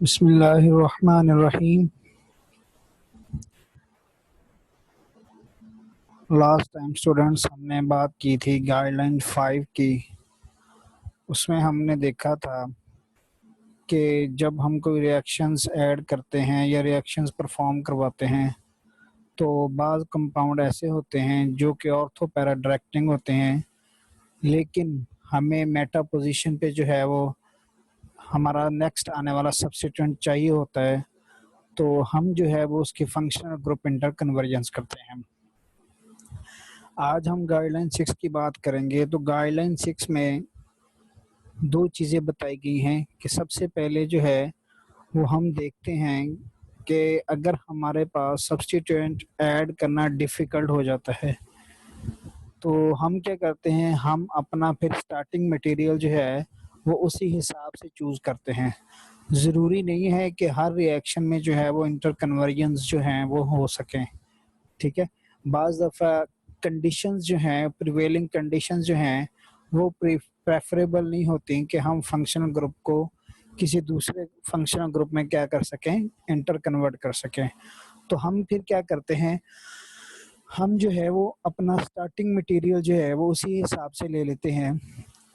बिस्मिल्लाहिर्रहमानिर्रहीम। Last time students हमने बात की थी गाइडलाइन 5 की। उसमें हमने देखा था कि जब हम कोई रिएक्शंस ऐड करते हैं या रिएक्शंस परफॉर्म करवाते हैं तो बाज़ कंपाउंड ऐसे होते हैं जो कि ऑर्थो पैरा डायरेक्टिंग होते हैं, लेकिन हमें मेटा पोजीशन पे जो है वो हमारा नेक्स्ट आने वाला सब्स्टिट्यूएंट चाहिए होता है, तो हम जो है वो उसकी फंक्शनल ग्रुप इंटर कन्वर्जेंस करते हैं। आज हम गाइडलाइन 6 की बात करेंगे। तो गाइडलाइन 6 में दो चीज़ें बताई गई हैं कि सबसे पहले जो है वो हम देखते हैं कि अगर हमारे पास सब्स्टिट्यूएंट ऐड करना डिफ़िकल्ट हो जाता है तो हम क्या करते हैं, हम अपना फिर स्टार्टिंग मटेरियल जो है वो उसी हिसाब से चूज़ करते हैं। ज़रूरी नहीं है कि हर रिएक्शन में जो है वो इंटर कन्वर्जेंस जो हैं वो हो सकें, ठीक है। बाज़ दफ़ा कंडीशंस जो हैं, प्रिवेलिंग कंडीशंस जो हैं वो प्रेफरेबल नहीं होती कि हम फंक्शनल ग्रुप को किसी दूसरे फंक्शनल ग्रुप में क्या कर सकें, इंटर कन्वर्ट कर सकें। तो हम फिर क्या करते हैं, हम जो है वो अपना स्टार्टिंग मटेरियल जो है वो उसी हिसाब से ले लेते हैं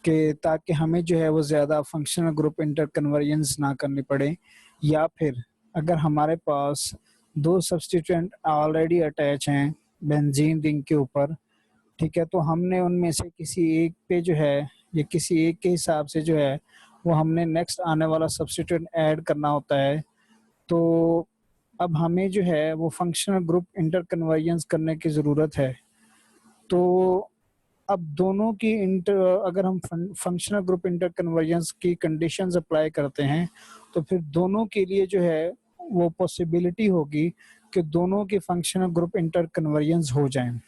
कि ताकि हमें जो है वो ज़्यादा फंक्शनल ग्रुप इंटर कन्वर्जेंस ना करनी पड़े, या फिर अगर हमारे पास दो सब्स्टिट्यूएंट ऑलरेडी अटैच हैं बेंजीन रिंग के ऊपर, ठीक है, तो हमने उनमें से किसी एक पे जो है या किसी एक के हिसाब से जो है वो हमने नेक्स्ट आने वाला सब्स्टिट्यूएंट ऐड करना होता है। तो अब हमें जो है वो फंक्शनल ग्रुप इंटर कन्वर्जेंस करने की ज़रूरत है। तो अब दोनों की इंटर अगर हम फंक्शनल ग्रुप इंटर कन्वर्जेंस की कंडीशंस अप्लाई करते हैं तो फिर दोनों के लिए जो है वो पॉसिबिलिटी होगी कि दोनों के फंक्शनल ग्रुप इंटर कन्वर्जेंस हो जाएं,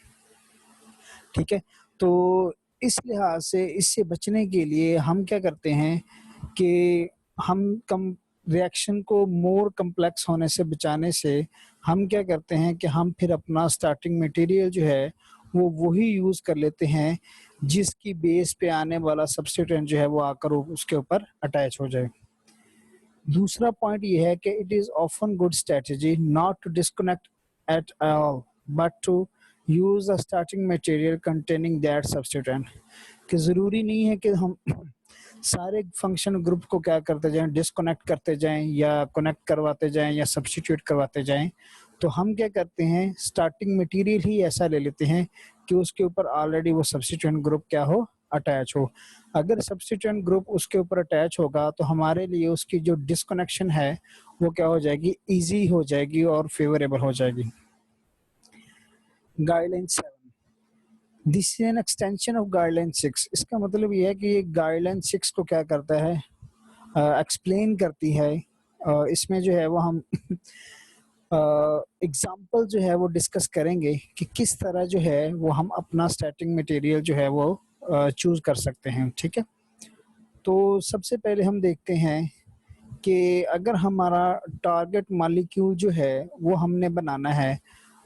ठीक है। तो इस लिहाज से इससे बचने के लिए हम क्या करते हैं कि हम कम रिएक्शन को मोर कम्प्लेक्स होने से बचाने से हम क्या करते हैं कि हम फिर अपना स्टार्टिंग मटेरियल जो है वो वही यूज़ कर लेते हैं जिसकी बेस पे आने वाला सब्स्टिट्यूएंट जो है वो आकर उसके ऊपर अटैच हो जाए। दूसरा पॉइंट ये है कि it is often good strategy not to disconnect at all but to use the starting material containing that substituent. कि ज़रूरी नहीं है कि हम सारे फंक्शन ग्रुप को क्या करते जाएं, डिस्कनेक्ट करते जाएं या कनेक्ट करवाते जाएं या सब्स्टिट्यूट करवाते जाएं। तो हम क्या करते हैं, स्टार्टिंग मटेरियल ही ऐसा ले लेते हैं कि उसके ऊपर ऑलरेडी वो सब्स्टिट्यूएंट ग्रुप क्या हो, अटैच हो। अगर सब्स्टिट्यूएंट ग्रुप उसके ऊपर अटैच होगा तो हमारे लिए उसकी जो डिस्कनेक्शन है वो क्या हो जाएगी, ईजी हो जाएगी और फेवरेबल हो जाएगी। Guideline 7, this is an extension of guideline 6। इसका मतलब ये है कि ये गाइडलाइन 6 को क्या करता है, एक्सप्लेन करती है। इसमें जो है वो हम एग्जाम्पल जो है वो डिस्कस करेंगे कि किस तरह जो है वो हम अपना स्टार्टिंग मटेरियल जो है वो चूज कर सकते हैं, ठीक है। तो सबसे पहले हम देखते हैं कि अगर हमारा टारगेट मॉलिक्यूल जो है वो हमने बनाना है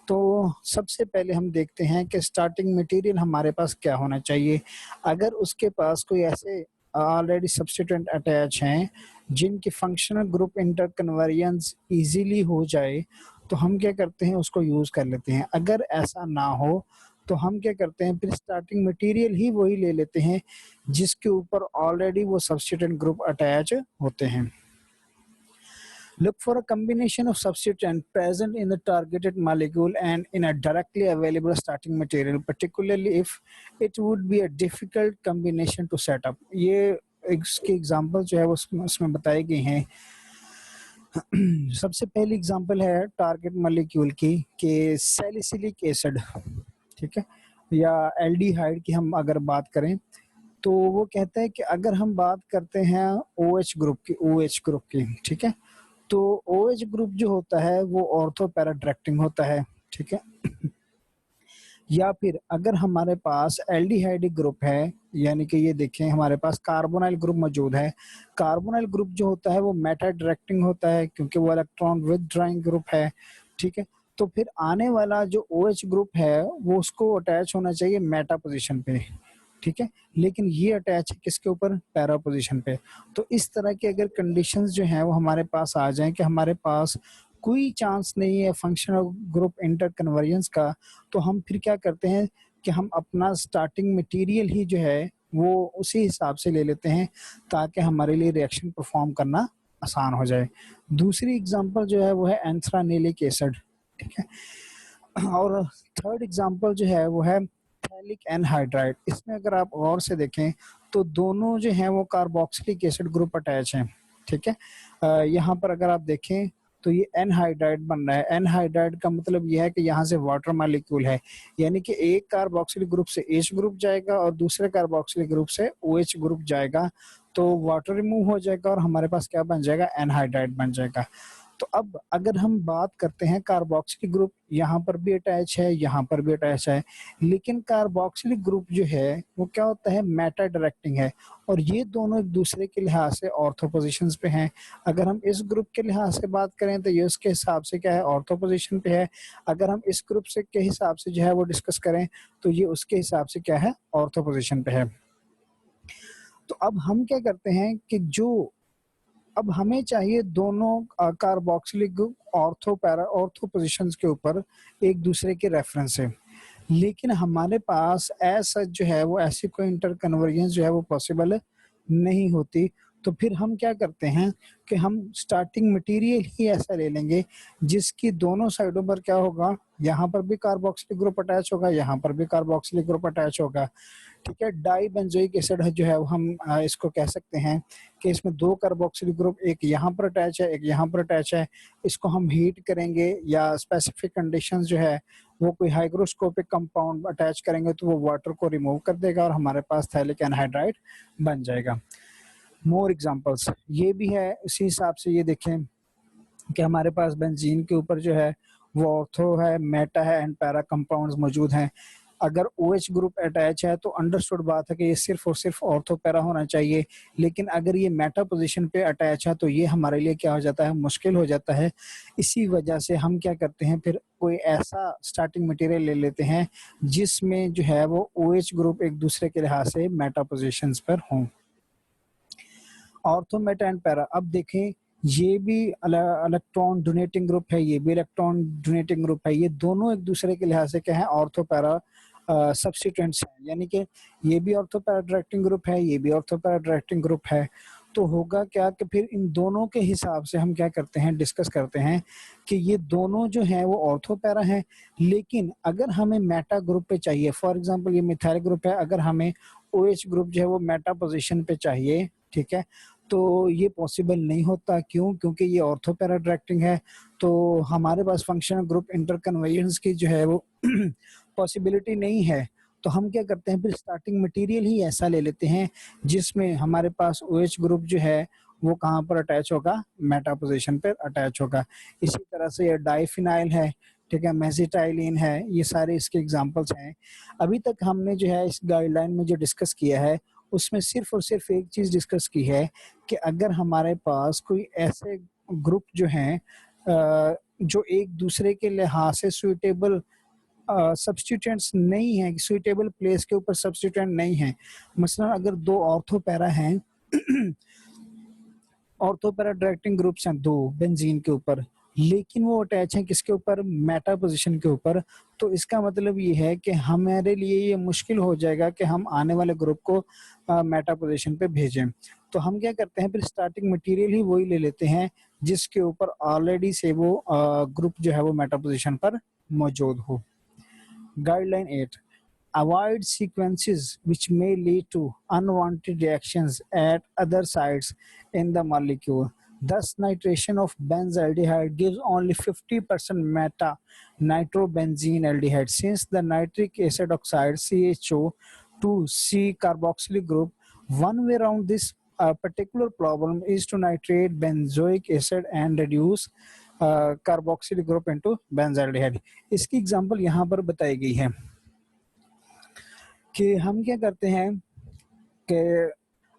तो सबसे पहले हम देखते हैं कि स्टार्टिंग मटेरियल हमारे पास क्या होना चाहिए। अगर उसके पास कोई ऐसे ऑलरेडी सब्स्टिट्यूएंट अटैच हैं जिनकी functional group inter convergence easily हो जाए तो हम क्या करते हैं, उसको यूज़ कर लेते हैं। अगर ऐसा ना हो तो हम क्या करते हैं, फिर स्टार्टिंग मटेरियल ही वही ले लेते हैं जिसके ऊपर ऑलरेडी वो सब्स्टिट्यूएंट ग्रुप अटैच होते हैं। Look for a combination of substituent present in the targeted molecule and in a directly available starting material, particularly if it would be a difficult combination to set up. ये इसके example जो है वो उसमें बताए गए हैं। सबसे पहली एग्जांपल है टारगेट मॉलिक्यूल की कि सैलिसिलिक एसिड, ठीक है, या एल्डिहाइड की हम अगर बात करें तो वो कहता है कि अगर हम बात करते हैं OH ग्रुप की, OH ग्रुप की, ठीक है, तो OH ग्रुप जो होता है वो ऑर्थो पैरा डायरेक्टिंग होता है, ठीक है। या फिर अगर हमारे पास एल्डिहाइड ग्रुप है, यानी कि ये देखें हमारे पास कार्बोनाइल ग्रुप मौजूद है। कार्बोनाइल ग्रुप जो होता है वो मेटा डायरेक्टिंग होता है क्योंकि वो इलेक्ट्रॉन विथड्रॉइंग ग्रुप है, ठीक है। तो फिर आने वाला जो OH ग्रुप है वो उसको अटैच होना चाहिए मेटा पोजीशन पे। ठीक है, लेकिन ये अटैच है किसके ऊपर, पैरा पोजीशन पे। तो इस तरह की अगर कंडीशंस जो है वो हमारे पास आ जाएं कि हमारे पास कोई चांस नहीं है फंक्शनल ग्रुप इंटर कन्वर्जेंस का, तो हम फिर क्या करते हैं कि हम अपना स्टार्टिंग मटेरियल ही जो है वो उसी हिसाब से ले लेते हैं ताकि हमारे लिए रिएक्शन परफॉर्म करना आसान हो जाए। दूसरी एग्जांपल जो है वो है एंथ्रानेलिक एसिड, ठीक है। और थर्ड एग्जांपल जो है वो है थैलिक एनहाइड्राइड। इसमें अगर आप गौर से देखें तो दोनों जो हैं वो कार्बोक्सिलिक एसिड ग्रुप अटैच हैं, ठीक है। यहाँ पर अगर आप देखें तो ये एनहाइड्राइड बन रहा है। एनहाइड्राइड का मतलब यह है कि यहाँ से वाटर मॉलिक्यूल है, यानी कि एक कार्बोक्सिलिक ग्रुप से H ग्रुप जाएगा और दूसरे कार्बोक्सिलिक ग्रुप से OH ग्रुप जाएगा, तो वाटर रिमूव हो जाएगा और हमारे पास क्या बन जाएगा, एनहाइड्राइड बन जाएगा। तो अब अगर हम बात करते हैं कार्बोक्सिलिक ग्रुप, यहाँ पर भी अटैच है, यहाँ पर भी अटैच है, लेकिन कार्बोक्सिलिक ग्रुप जो है वो क्या होता है, मेटा डायरेक्टिंग है, और ये दोनों एक दूसरे के लिहाज से ऑर्थो पोजीशंस पे हैं। अगर हम इस ग्रुप के लिहाज से बात करें तो ये उसके हिसाब से क्या है, ऑर्थो पोजीशन पे है। अगर हम इस ग्रुप से के हिसाब से जो है वो डिस्कस करें तो ये उसके हिसाब से क्या है, ऑर्थो पोजीशन पे है। तो अब हम क्या करते हैं कि जो अब हमें चाहिए दोनों कार्बोक्सिलिक ग्रुप ऑर्थो पोजीशंस के ऊपर एक दूसरे के रेफरेंस है, लेकिन हमारे पास ऐसा जो है वो ऐसी कोई इंटर कन्वर्जेंस जो है वो पॉसिबल नहीं होती। तो फिर हम क्या करते हैं कि हम स्टार्टिंग मटेरियल ही ऐसा ले लेंगे जिसकी दोनों साइडों पर क्या होगा, यहाँ पर भी कार्बोक्सिलिक ग्रुप अटैच होगा, यहाँ पर भी कार्बोक्सिलिक ग्रुप अटैच होगा, ठीक है। डाई बेंजोइक एसिड जो है वो हम इसको कह सकते हैं कि इसमें दो कार्बोक्सिलिक ग्रुप, एक यहाँ पर अटैच है, एक यहाँ पर अटैच है। इसको हम हीट करेंगे या स्पेसिफिक कंडीशंस जो है वो कोई हाइग्रोस्कोपिक कंपाउंड अटैच करेंगे तो वो वाटर को रिमूव कर देगा और हमारे पास थैलिक एनहाइड्राइड बन जाएगा। मोर एग्जांपल्स ये भी है इसी हिसाब से। ये देखें कि हमारे पास बेंजीन के ऊपर जो है वो ऑर्थो है, मेटा है एंड पैरा कंपाउंड्स मौजूद हैं। अगर OH ग्रुप अटैच है तो अंडरस्टूड बात है कि ये सिर्फ और सिर्फ ऑर्थो पैरा होना चाहिए, लेकिन अगर ये मेटा पोजीशन पे अटैच है तो ये हमारे लिए क्या हो जाता है, मुश्किल हो जाता है। इसी वजह से हम क्या करते हैं, फिर कोई ऐसा स्टार्टिंग मटेरियल ले लेते हैं जिसमें जो है वो OH ग्रुप एक दूसरे के लिहाज से मेटा पोजीशंस पर हों। ऑर्थो मेटा एंड पैरा, अब देखें ये भी इलेक्ट्रॉन डोनेटिंग ग्रुप है, ये भी इलेक्ट्रॉन डोनेटिंग ग्रुप है, ये दोनों एक दूसरे के लिहाज से क्या है, ऑर्थो पैरा सब्स्टिट्यूएंट्स हैं, यानी कि ये भी ऑर्थो पैरा डायरेक्टिंग ग्रुप है, ये भी ऑर्थो पैरा डायरेक्टिंग ग्रुप है। तो होगा क्या कि फिर इन दोनों के हिसाब से हम क्या करते हैं, डिस्कस करते हैं कि ये दोनों जो हैं वो ऑर्थो पैरा हैं, लेकिन अगर हमें मेटा ग्रुप पे चाहिए, फॉर एग्जांपल ये मिथाइल ग्रुप है, अगर हमें OH ग्रुप जो है वो मेटा पोजीशन पे चाहिए, ठीक है, तो ये पॉसिबल नहीं होता। क्यों? क्योंकि ये ऑर्थो पैरा डायरेक्टिंग है, तो हमारे पास फंक्शनल ग्रुप इंटर कन्वर्जेंस की जो है वो पॉसिबिलिटी नहीं है। तो हम क्या करते हैं, फिर स्टार्टिंग मटेरियल ही ऐसा ले लेते हैं जिसमें हमारे पास OH ग्रुप जो है वो कहाँ पर अटैच होगा, मेटा पोजीशन पर अटैच होगा। इसी तरह से ये डाइफिनाइल है, ठीक है, मेसिटाइलिन है, ये सारे इसके एग्जांपल्स हैं। अभी तक हमने जो है इस गाइडलाइन में जो डिस्कस किया है उसमें सिर्फ और सिर्फ एक चीज डिस्कस की है कि अगर हमारे पास कोई ऐसे ग्रुप जो हैं जो एक दूसरे के लिहाज से सुइटेबल सब्स्टिट्यूएंट्स नहीं है, सुइटेबल प्लेस के ऊपर सब्स्टिट्यूएंट नहीं है, मसलन अगर दो ऑर्थो पैरा हैं ऑर्थो पैरा डायरेक्टिंग ग्रुप्स हैं दो बेंजीन के ऊपर, लेकिन वो अटैच हैं किसके ऊपर, मेटा पोजीशन के ऊपर, तो इसका मतलब ये है कि हमारे लिए ये मुश्किल हो जाएगा कि हम आने वाले ग्रुप को मेटा पोजीशन पे भेजें। तो हम क्या करते हैं, फिर स्टार्टिंग मटेरियल ही वही ले लेते हैं जिसके ऊपर ऑलरेडी से वो ग्रुप जो है वो मेटा पोजीशन पर मौजूद हो। Guideline 8, avoid sequences which may lead to unwanted reactions at other sites in the molecule. Thus, nitration of benzaldehyde gives only 50% meta nitrobenzene aldehyde. Since the nitric acid oxide CHO2C carboxylic group, one way around this particular problem is to nitrate benzoic acid and reduce carboxylic group into benzaldehyde. इसकी example यहाँ पर बताई गई है कि हम क्या करते हैं कि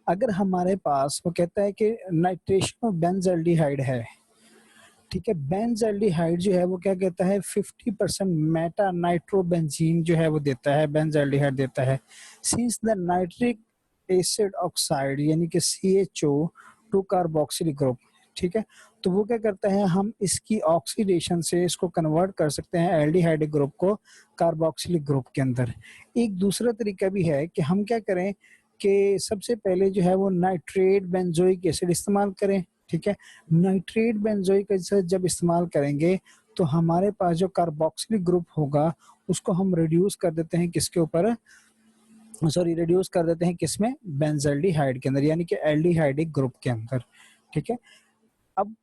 अगर हमारे पास वो कहता है कि नाइट्रेशन ऑफ बेंजल्डिहाइड है, ठीक है। बेंजल्डिहाइड जो है वो क्या कहता है 50% मेटा नाइट्रोबेंजीन जो है वो देता है, बेंजल्डिहाइड देता है। Since the nitric acid oxide यानी कि CHO टू कार्बोक्सिल ग्रुप, ठीक है, तो वो क्या करता है, हम इसकी ऑक्सीडेशन से इसको कन्वर्ट कर सकते हैं एल्डिहाइड ग्रुप को कार्बोक्सिलिक ग्रुप के अंदर। एक दूसरा तरीका भी है कि हम क्या करें कि सबसे पहले जो है वो नाइट्रेट बेंजोइक एसिड इस्तेमाल करें, ठीक है। नाइट्रेट बेंजोइक एसिड जब इस्तेमाल करेंगे तो हमारे पास जो कार्बोक्सिलिक ग्रुप होगा उसको हम रिड्यूस कर देते हैं किसके ऊपर, सॉरी रिड्यूस कर देते हैं किसमें, बेंजल्डिहाइड के अंदर यानी कि एल्डिहाइडिक ग्रुप के अंदर, ठीक है। अब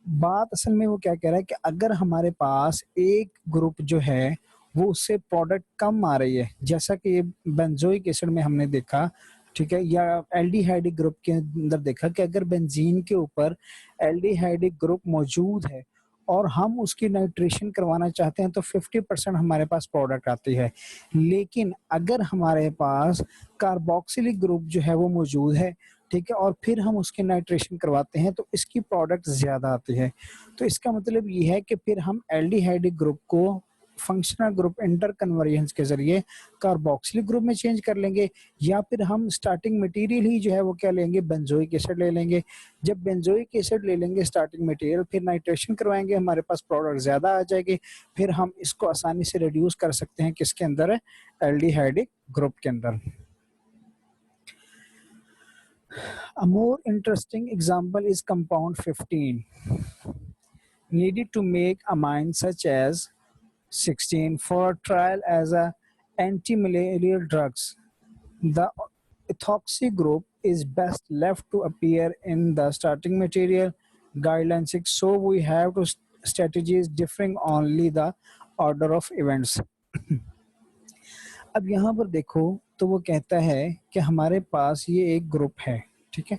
बात असल में वो क्या कह रहा है कि अगर हमारे पास एक ग्रुप जो है वो उससे प्रोडक्ट कम आ रही है, जैसा कि बेंजोइक एसिड में हमने देखा, ठीक है, या एल्डिहाइडिक ग्रुप के अंदर देखा कि अगर बेंजीन के ऊपर एल्डिहाइडिक ग्रुप मौजूद है और हम उसकी नाइट्रेशन करवाना चाहते हैं तो 50% हमारे पास प्रोडक्ट आती है। लेकिन अगर हमारे पास कार्बोक्सिलिक ग्रुप जो है वो मौजूद है, ठीक है, और फिर हम उसकी नाइट्रेशन करवाते हैं तो इसकी प्रोडक्ट ज़्यादा आती है। तो इसका मतलब ये है कि फिर हम एल्डिहाइडिक ग्रुप को फंक्शनल ग्रुप इंटर कन्वर्जेंस के ज़रिए कार्बोक्सिलिक ग्रुप में चेंज कर लेंगे, या फिर हम स्टार्टिंग मटेरियल ही जो है वो क्या लेंगे, बेंजोइक एसिड ले लेंगे। जब बेंजोइक एसिड ले लेंगे स्टार्टिंग मटेरियल, फिर नाइट्रेशन करवाएंगे, हमारे पास प्रोडक्ट ज़्यादा आ जाएगी, फिर हम इसको आसानी से रिड्यूस कर सकते हैं किसके अंदर, एल्डिहाइडिक ग्रुप के अंदर। A more interesting example is compound 15 needed to make amines such as 16 for trial as a anti-malarial drugs. The ethoxy group is best left to appear in the starting material guideline 6, so we have to strategies differing only the order of events. अब यहाँ पर देखो तो वो कहता है कि हमारे पास ये एक ग्रुप है, ठीक है।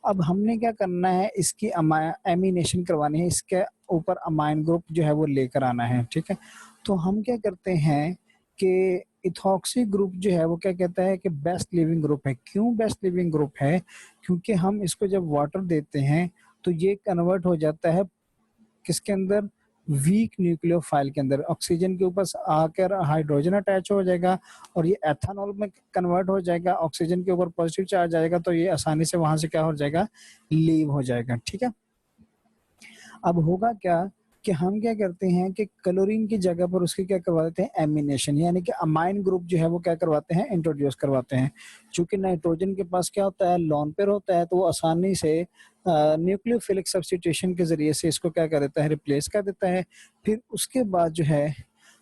अब हमने क्या करना है, इसकी एमिनेशन करवानी है, इसके ऊपर अमाइन ग्रुप जो है वो लेकर आना है, ठीक है। तो हम क्या करते हैं कि इथॉक्सी ग्रुप जो है वो क्या कहता है कि बेस्ट लिविंग ग्रुप है। क्यों बेस्ट लिविंग ग्रुप है, क्योंकि हम इसको जब वाटर देते हैं तो ये कन्वर्ट हो जाता है किसके अंदर, वीक न्यूक्लियोफाइल के अंदर, ऑक्सीजन के ऊपर आकर हाइड्रोजन अटैच हो जाएगा और ये एथेनॉल में कन्वर्ट हो जाएगा, ऑक्सीजन के ऊपर पॉजिटिव चार्ज आएगा तो ये आसानी से वहां से क्या हो जाएगा, लीव हो जाएगा, ठीक है। अब होगा क्या कि हम क्या करते हैं कि क्लोरीन की जगह पर उसकी क्या करवा देते हैं, एमिनेशन, यानी कि अमाइन ग्रुप जो है वो क्या करवाते हैं, इंट्रोड्यूस करवाते हैं। चूंकि नाइट्रोजन के पास क्या होता है, लोन पेयर होता है, तो वो आसानी से न्यूक्लियोफिलिक सब्स्टिट्यूशन के जरिए से इसको क्या कर देता है, रिप्लेस कर देता है। फिर उसके बाद जो है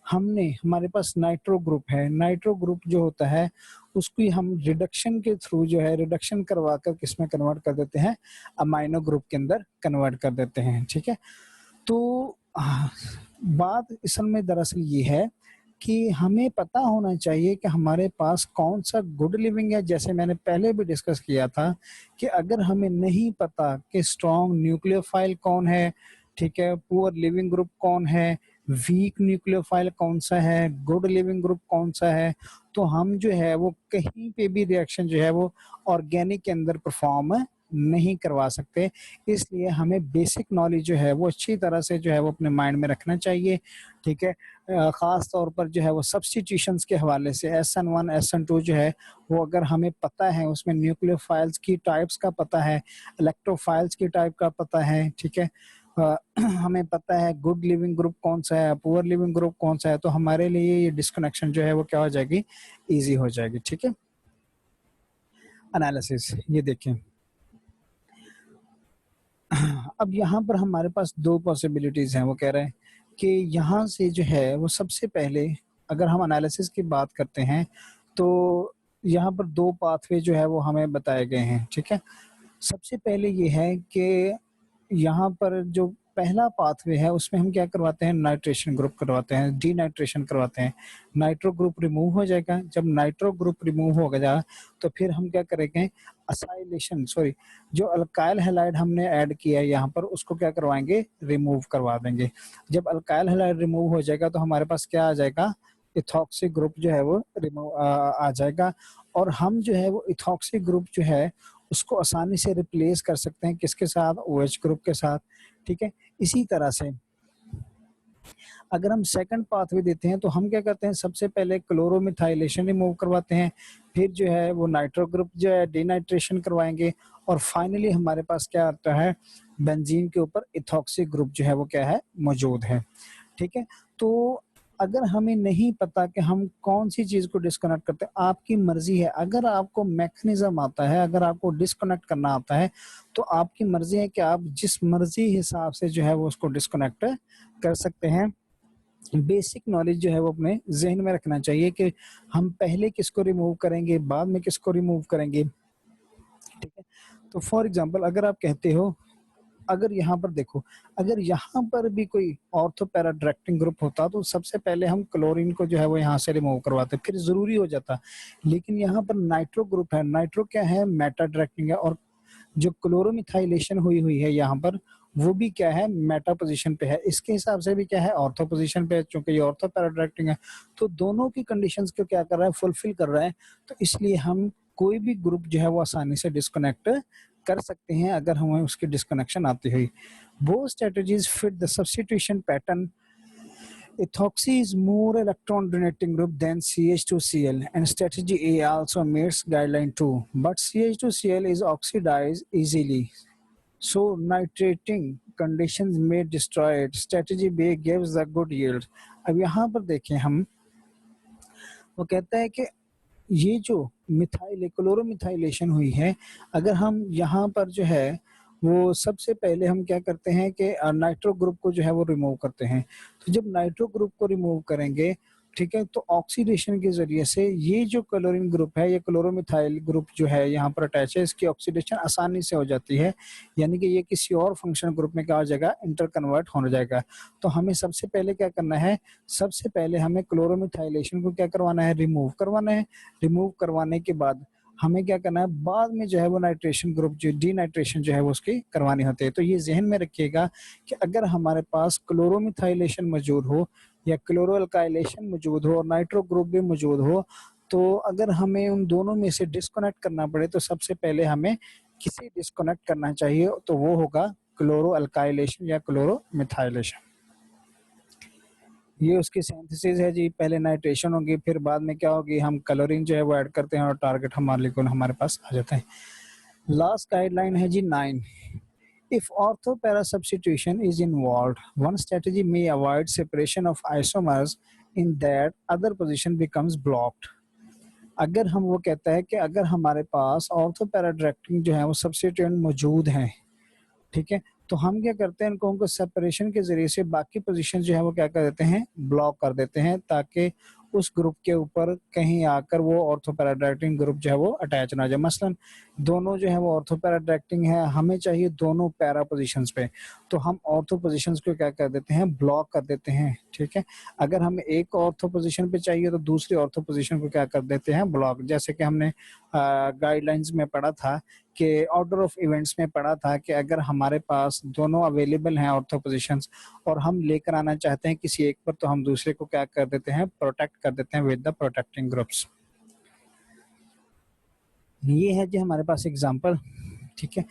हमारे पास नाइट्रो ग्रुप है, नाइट्रो ग्रुप जो होता है उसको हम रिडक्शन के थ्रू जो है रिडक्शन करवा कर किसमें कन्वर्ट कर देते हैं, अमाइनो ग्रुप के अंदर कन्वर्ट कर देते हैं, ठीक है। तो बात असल में दरअसल ये है कि हमें पता होना चाहिए कि हमारे पास कौन सा गुड लिविंग है। जैसे मैंने पहले भी डिस्कस किया था कि अगर हमें नहीं पता कि स्ट्रॉन्ग न्यूक्लियोफाइल कौन है, ठीक है, पुअर लिविंग ग्रुप कौन है, वीक न्यूक्लियोफाइल कौन सा है, गुड लिविंग ग्रुप कौन सा है, तो हम जो है वो कहीं पे भी रिएक्शन जो है वो ऑर्गेनिक के अंदर परफॉर्म नहीं करवा सकते। इसलिए हमें बेसिक नॉलेज जो है वो अच्छी तरह से जो है वो अपने माइंड में रखना चाहिए, ठीक है। ख़ास तौर पर जो है वो सब्स्टिट्यूशंस के हवाले से SN1 SN2 जो है वो अगर हमें पता है, उसमें न्यूक्लियोफाइल्स की टाइप्स का पता है, इलेक्ट्रोफाइल्स की टाइप का पता है, ठीक है, हमें पता है गुड लिविंग ग्रुप कौन सा है, पुअर लिविंग ग्रुप कौन सा है, तो हमारे लिए ये डिस्कनेक्शन जो है वो क्या हो जाएगी, ईजी हो जाएगी, ठीक है। एनालिसिस ये देखें, अब यहाँ पर हमारे पास दो पॉसिबिलिटीज हैं। वो कह रहे हैं कि यहाँ से जो है वो सबसे पहले अगर हम एनालिसिस की बात करते हैं तो यहाँ पर दो पाथवे जो है वो हमें बताए गए हैं, ठीक है। सबसे पहले ये है कि यहाँ पर जो पहला पाथवे है उसमें हम क्या करवाते हैं, नाइट्रेशन ग्रुप करवाते हैं, डीनाइट्रेशन करवाते हैं, नाइट्रो ग्रुप रिमूव हो जाएगा। जब नाइट्रो ग्रुप रिमूव हो गया तो फिर हम क्या करेंगे, असाइलेशन, सॉरी, जो अल्काइल हैलाइड हमने ऐड किया है यहाँ पर उसको क्या करवाएंगे, रिमूव करवा देंगे। जब अल्काइल हैलाइड रिमूव हो जाएगा तो हमारे पास क्या आ जाएगा, इथॉक्सी ग्रुप जो है वो रिमूव आ जाएगा, और हम जो है वो इथॉक्सी ग्रुप जो है उसको आसानी से रिप्लेस कर सकते हैं किसके साथ, OH ग्रुप के साथ, ठीक है। इसी तरह से अगर हम सेकंड पाथवे देते हैं तो हम क्या करते हैं, सबसे पहले क्लोरोमिथाइलेशन रिमूव करवाते हैं, फिर जो है वो नाइट्रो ग्रुप जो है डीनाइट्रेशन करवाएंगे, और फाइनली हमारे पास क्या आता है, बेंजीन के ऊपर इथॉक्सी ग्रुप जो है वो क्या है, मौजूद है। ठीक है, तो अगर हमें नहीं पता कि हम कौन सी चीज को डिस्कनेक्ट करते हैं, आपकी मर्जी है। अगर आपको मैकेनिज्म आता है, अगर आपको डिस्कनेक्ट करना आता है, तो आपकी मर्जी है कि आप जिस मर्जी हिसाब से जो है वो उसको डिस्कनेक्ट कर सकते हैं। बेसिक नॉलेज जो है वो अपने जहन में रखना चाहिए कि हम पहले किसको रिमूव करेंगे, बाद में किसको रिमूव करेंगे। ठीक है, तो फॉर एग्जांपल अगर आप कहते हो, अगर यहाँ पर देखो, अगर यहाँ पर भी कोई ऑर्थो पैरा डायरेक्टिंग ग्रुप होता तो सबसे पहले हम क्लोरीन को जो है वो यहाँ से रिमूव करवाते, फिर जरूरी हो जाता। लेकिन यहाँ पर नाइट्रो ग्रुप है, नाइट्रो क्या है, मेटा डायरेक्टिंग है, और जो क्लोरोमिथाइलेशन हुई हुई है यहाँ पर, वो भी क्या है, मेटा पोजीशन पे है। इसके हिसाब से भी क्या है, ऑर्थो पोजीशन पे है, चूंकि ये ऑर्थो पैराडायरेक्टिंग है, तो दोनों की कंडीशंस को क्या कर रहा है, फुलफिल कर रहा है। तो इसलिए हम कोई भी ग्रुप जो है वो आसानी से डिस्कनेक्ट कर सकते हैं अगर हमें उसकी डिस्कनेक्शन आती हुई। वो strategies fit the substitution pattern. Ethoxy is more electron donating group than CH2Cl, and strategy A also meets guideline 2, but CH2Cl is oxidized easily, so nitrating conditions may destroy it. Strategy B gives the good yield. अब यहाँ पर देखें हम, वो कहता है कि ये जो मिथाइल क्लोरोमिथाइलेशन हुई है, अगर हम यहाँ पर जो है वो सबसे पहले हम क्या करते हैं कि नाइट्रो ग्रुप को जो है वो रिमूव करते हैं। तो जब नाइट्रो ग्रुप को रिमूव करेंगे, ठीक है, तो ऑक्सीडेशन के जरिए से ये जो क्लोरीन ग्रुप है, ये क्लोरोमिथाइल ग्रुप जो है यहाँ पर अटैच है, इसकी ऑक्सीडेशन आसानी से हो जाती है, यानी कि ये किसी और फंक्शन ग्रुप में क्या हो जाएगा, इंटर कन्वर्ट होने जाएगा। तो हमें सबसे पहले क्या करना है, सबसे पहले हमें क्लोरोमिथाइलेशन को क्या करवाना है, रिमूव करवाना है। रिमूव करवाने के बाद हमें क्या करना है, बाद में जो है वो नाइट्रेशन ग्रुप जो डीनाइट्रेशन जो है वो उसकी करवानी होती है। तो ये जहन में रखिएगा कि अगर हमारे पास क्लोरोमिथाइलेशन मौजूद हो या क्लोरो अल्काइलेशन मौजूद हो और नाइट्रो ग्रुप भी मौजूद हो, तो अगर हमें उन दोनों में से डिस्कनेक्ट करना पड़े तो सबसे पहले हमें किसे डिस्कनेक्ट करना चाहिए, तो वो होगा क्लोरो अल्काइलेशन या क्लोरो मिथाइलेशन। ये उसकी सिंथेसिस है जी, पहले नाइट्रेशन होगी, फिर बाद में क्या होगी, हम क्लोरीन जो है वो ऐड करते हैं और टारगेट हमारे पास आ जाता है। लास्ट गाइडलाइन है जी 9। If ortho-para substitution is involved, one strategy may avoid separation of isomers in that other position becomes blocked. अगर हम, वो कहता है कि अगर हमारे पास ऑर्थो पैरा डायरेक्टिंग जो है वो सब्स्टिट्यूएंट मौजूद हैं, ठीक है, तो हम क्या करते हैं, उनको सेपरेशन के जरिए से बाकी पोजीशन जो है वो क्या कर देते हैं, ब्लॉक कर देते हैं, ताकि उस ग्रुप के ऊपर कहीं आकर वो ऑर्थो पैराडायरेक्टिंग ग्रुप जो है वो अटैच ना हो जाए। मसलन दोनों जो है वो ऑर्थो पैराडायरेक्टिंग है, हमें चाहिए दोनों पैरा पोजीशंस पे, तो हम ऑर्थो पोजीशंस को क्या कर देते हैं, ब्लॉक कर देते हैं। ठीक है, अगर हमें एक ऑर्थो पोजीशन पे चाहिए तो दूसरी ऑर्थो पोजीशन को क्या कर देते हैं, ब्लॉक। जैसे कि हमने गाइडलाइंस में पढ़ा था कि ऑर्डर ऑफ इवेंट्स में पढ़ा था कि अगर हमारे पास दोनों अवेलेबल हैं ऑर्थो पोजीशंस और हम लेकर आना चाहते हैं किसी एक पर, तो हम दूसरे को क्या कर देते हैं, प्रोटेक्ट कर देते हैं विद द प्रोटेक्टिंग ग्रुप्स। ये है जी हमारे पास एग्जांपल। ठीक है,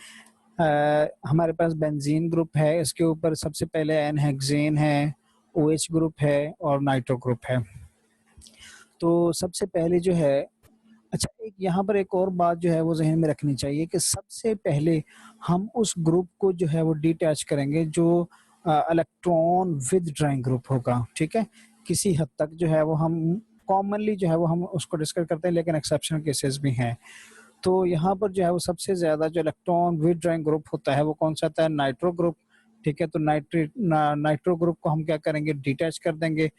हमारे पास बेंजीन ग्रुप है, इसके ऊपर सबसे पहले एन हेक्सेन है, OH ग्रुप है और नाइट्रो ग्रुप है। तो सबसे पहले जो है, अच्छा एक यहाँ पर एक और बात जो है वो जहन में रखनी चाहिए कि सबसे पहले हम उस ग्रुप को जो है वो डिटैच करेंगे जो इलेक्ट्रॉन विदड्रॉइंग ग्रुप होगा। ठीक है, किसी हद तक जो है वो हम कॉमनली जो है वो हम उसको डिस्कस करते हैं, लेकिन एक्सेप्शनल केसेस भी हैं। तो यहाँ पर जो है वो सबसे ज्यादा जो इलेक्ट्रॉन विदड्रॉइंग ग्रुप होता है वो कौन सा होता है, नाइट्रो ग्रुप। ठीक है, तो नाइट्रो ग्रुप को हम क्या करेंगे, डिटैच कर देंगे।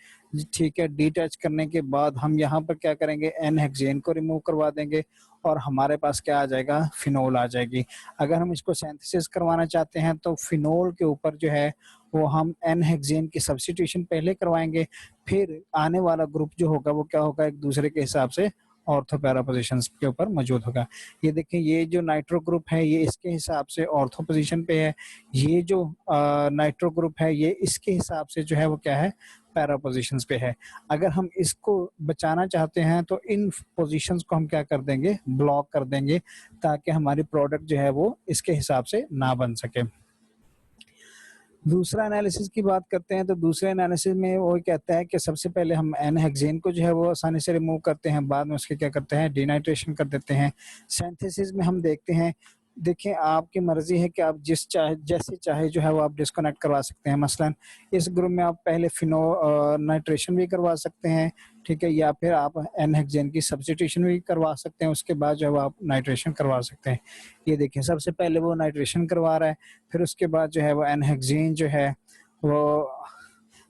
ठीक है, डिटैच करने के बाद हम यहाँ पर क्या करेंगे, एन हेक्सेन को रिमूव करवा देंगे और हमारे पास क्या आ जाएगा, फिनोल आ जाएगी। अगर हम इसको सिंथेसिस करवाना चाहते हैं तो फिनोल के ऊपर जो है वो हम एन हेक्सेन की सब्स्टिट्यूशन पहले करवाएंगे, फिर आने वाला ग्रुप जो होगा वो क्या होगा, एक दूसरे के हिसाब से ऑर्थो पैरा पोजीशंस के ऊपर मौजूद होगा। ये देखिए, ये जो नाइट्रो ग्रुप है ये इसके हिसाब से ऑर्थो पोजीशन पे है, ये जो नाइट्रो ग्रुप है ये इसके हिसाब से जो है वो क्या है, पैरा पोजीशंस पे है। अगर हम इसको बचाना चाहते हैं तो इन पोजीशंस को हम क्या कर देंगे, ब्लॉक कर देंगे, ताकि हमारी प्रोडक्ट जो है वो इसके हिसाब से ना बन सके। दूसरा एनालिसिस की बात करते हैं तो दूसरे एनालिसिस में वो कहता है कि सबसे पहले हम एन हेक्सेन को जो है वो आसानी से रिमूव करते हैं, बाद में उसके क्या करते हैं, डिनाइट्रेशन कर देते हैं। सिंथेसिस में हम देखते हैं, देखिए आपकी मर्जी है कि आप जिस चाहे जैसे चाहे जो है वो आप डिस्कनेक्ट करवा सकते हैं। मसलन इस ग्रुप में आप पहले फिनो नाइट्रेशन भी करवा सकते हैं, ठीक है, या फिर आप एन हेक्सेन की सब्स्टिट्यूशन भी करवा सकते हैं, उसके बाद जो है वो आप नाइट्रेशन करवा सकते हैं। ये देखिए सबसे पहले वो नाइट्रेशन करवा रहा है, फिर उसके बाद जो है वो एन हेक्सेन जो है वो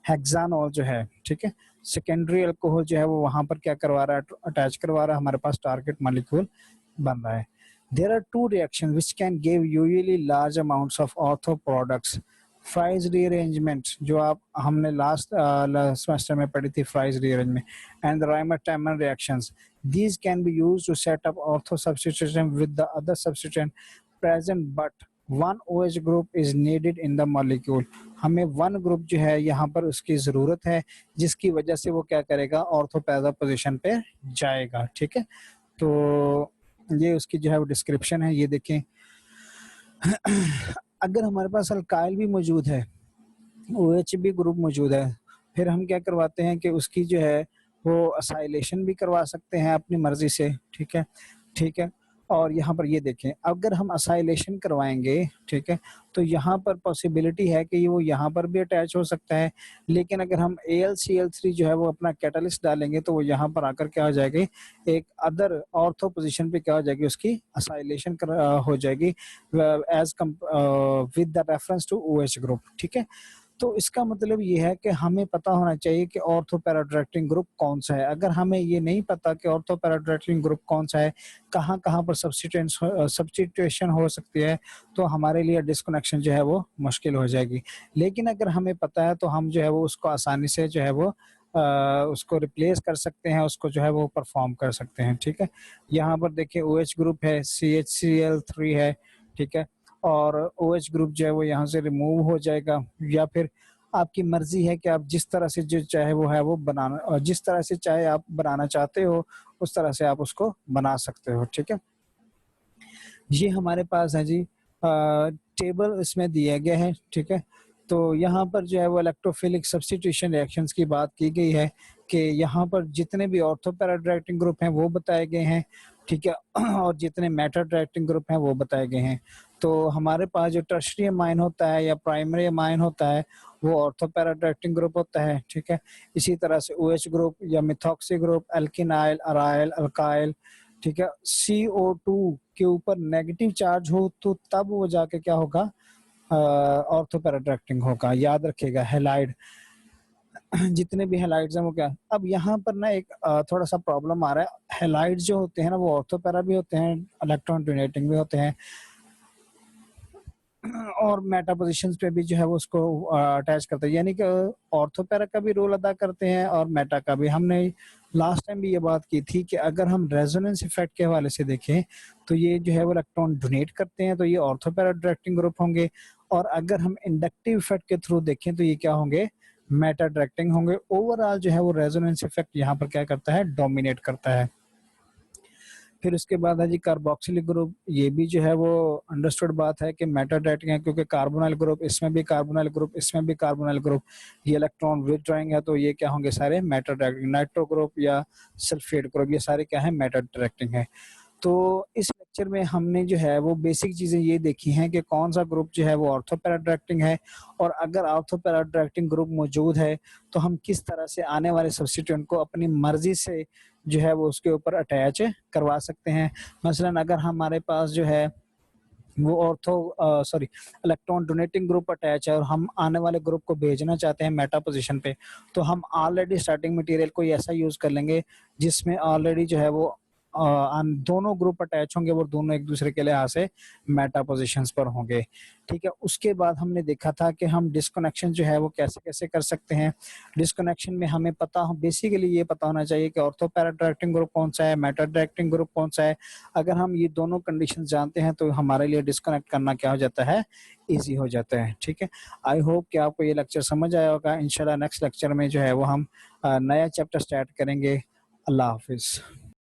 हेक्सानॉल जो है, ठीक है, सेकेंडरी अल्कोहल जो है वो वहां पर क्या करवा रहा है, अटैच करवा रहा है, हमारे पास टारगेट मॉलिक्यूल बन रहा है। There are two reaction which can give usually large amounts of ortho products. Fries rearrangement जो आप हमने लास्ट सेमेस्टर में पढ़ी थी, Fries rearrangement and Reimer Tiemann reactions, these can be used to set up ortho substitution with the other substituent present, but one OH group is needed in the molecule। हमें one group जो है यहाँ पर उसकी ज़रूरत है, जिसकी वजह से वो क्या करेगा, ऑर्थो पैरा पोजिशन पे जाएगा, ठीक है। तो ये उसकी जो है वो डिस्क्रिप्शन है, ये देखें। अगर हमारे पास अल्काइल भी मौजूद है, OH भी ग्रुप मौजूद है, फिर हम क्या करवाते हैं कि उसकी जो है वो असाइलेशन भी करवा सकते हैं अपनी मर्जी से, ठीक है, ठीक है। और यहाँ पर ये देखें, अगर हम असाइलेशन करवाएंगे, ठीक है, तो यहाँ पर पॉसिबिलिटी है कि वो यहाँ पर भी अटैच हो सकता है, लेकिन अगर हम AlCl3 जो है वो अपना कैटलिस्ट डालेंगे तो वो यहाँ पर आकर क्या हो जाएगी, एक अदर ऑर्थो पोजीशन पे क्या हो जाएगी, उसकी असाइलेशन हो जाएगी as with the reference to OH group, ठीक है। तो इसका मतलब ये है कि हमें पता होना चाहिए कि ऑर्थो पैराडायरेक्टिंग ग्रुप कौन सा है। अगर हमें ये नहीं पता कि ऑर्थो पैराडायरेक्टिंग ग्रुप कौन सा है, कहाँ-कहाँ पर सब्स्टिट्यूशन हो सकती है, तो हमारे लिए डिस्कनेक्शन जो है वो मुश्किल हो जाएगी। लेकिन अगर हमें पता है तो हम जो है वो उसको आसानी से जो है वो उसको रिप्लेस कर सकते हैं, उसको जो है वो परफॉर्म कर सकते हैं, ठीक है। यहाँ पर देखिए OH ग्रुप है, CHCl3 है, ठीक है, और OH ग्रुप जो है वो यहाँ से रिमूव हो जाएगा, या फिर आपकी मर्जी है कि आप जिस तरह से जो चाहे वो है वो बनाना, और जिस तरह से चाहे आप बनाना चाहते हो उस तरह से आप उसको बना सकते हो, ठीक है। ये हमारे पास है जी टेबल इसमें दिया गया है, ठीक है। तो यहाँ पर जो है वो इलेक्ट्रोफिलिक सब्स्टिट्यूशन रिएक्शंस की बात की गई है कि यहाँ पर जितने भी ऑर्थो पैराडायरेक्टिंग ग्रुप हैं वो बताए गए हैं, ठीक है, और जितने मैटर डायरेक्टिंग ग्रुप हैं वो बताए गए हैं। तो हमारे पास जो टर्शियरी अमाइन होता है या प्राइमरी अमाइन होता है वो ऑर्थो पैराडायरेक्टिंग ग्रुप होता है, ठीक है। इसी तरह से OH ग्रुप या methoxy group, alkenyl, aryl, alkyl, ठीक है। CO2 के ऊपर नेगेटिव चार्ज हो तो तब वो जाके क्या होगा, ऑर्थो पैराडायरेक्टिंग होगा, याद रखिएगा। हैलाइड जितने भी हैलाइड्स हैं वो क्या, अब यहाँ पर ना एक थोड़ा सा प्रॉब्लम आ रहा है। हैलाइड्स जो होते हैं ना वो ऑर्थो पैरा भी होते हैं, इलेक्ट्रॉन डोनेटिंग भी होते हैं, और मेटा पोजीशंस पे भी जो है वो उसको अटैच करते हैं, यानी कि ऑर्थो पैरा का भी रोल अदा करते हैं और मेटा का भी। हमने लास्ट टाइम भी ये बात की थी कि अगर हम रेजोनेंस इफेक्ट के हवाले से देखें तो ये जो है वो इलेक्ट्रॉन डोनेट करते हैं, तो ये ऑर्थो पैरा डायरेक्टिंग ग्रुप होंगे, और अगर हम इंडक्टिव इफेक्ट के थ्रू देखें तो ये क्या होंगे, मेटा डायरेक्टिंग होंगे। ओवरऑल जो है वो रेजोनेंस इफेक्ट यहाँ पर क्या करता है, डोमिनेट करता है। फिर उसके बाद है जी कार्बोक्सिलिक ग्रुप, ये भी जो है वो अंडरस्टूड बात है कि मेटा डायरेक्टिंग है, क्योंकि कार्बोनाइल ग्रुप, इसमें भी कार्बोनाइल ग्रुप, इसमें भी कार्बोनाइल ग्रुप, ये इलेक्ट्रॉन विथड्रॉइंग है, तो ये क्या होंगे, सारे मेटा डायरेक्टिंग। नाइट्रो ग्रुप या सल्फेट ग्रुप, ये सारे क्या है, मेटा डायरेक्टिंग है। तो इस लेक्चर में हमने जो है वो बेसिक चीजें ये देखी हैं कि कौन सा ग्रुप जो है वो ऑर्थो पैराडायरेक्टिंग है, और अगर ऑर्थो पैराडायरेक्टिंग ग्रुप मौजूद है तो हम किस तरह से आने वाले सब्स्टिट्यूएंट को अपनी मर्जी से जो है वो उसके ऊपर अटैच करवा सकते हैं। मसलन अगर हमारे पास जो है वो इलेक्ट्रॉन डोनेटिंग ग्रुप अटैच है और हम आने वाले ग्रुप को भेजना चाहते हैं मेटा पोजीशन पे, तो हम ऑलरेडी स्टार्टिंग मटेरियल कोई ऐसा यूज कर लेंगे जिसमें ऑलरेडी जो है वो दोनों ग्रुप अटैच होंगे, वो दोनों एक दूसरे के लिहाज से मेटा पोजीशंस पर होंगे, ठीक है। उसके बाद हमने देखा था कि हम डिस्कनेक्शन जो है वो कैसे कैसे कर सकते हैं। डिस्कनेक्शन में हमें पता हो, बेसिकली ये पता होना चाहिए कि ऑर्थो पैराडायरेक्टिंग ग्रुप कौन सा है, मेटा डायरेक्टिंग ग्रुप कौन सा है। अगर हम ये दोनों कंडीशन जानते हैं तो हमारे लिए डिस्कनेक्ट करना क्या हो जाता है, ईजी हो जाता है, ठीक है। आई होप कि आपको ये लेक्चर समझ आया होगा। इंशाल्लाह नेक्स्ट लेक्चर में जो है वो हम नया चैप्टर स्टार्ट करेंगे। अल्लाह हाफिज।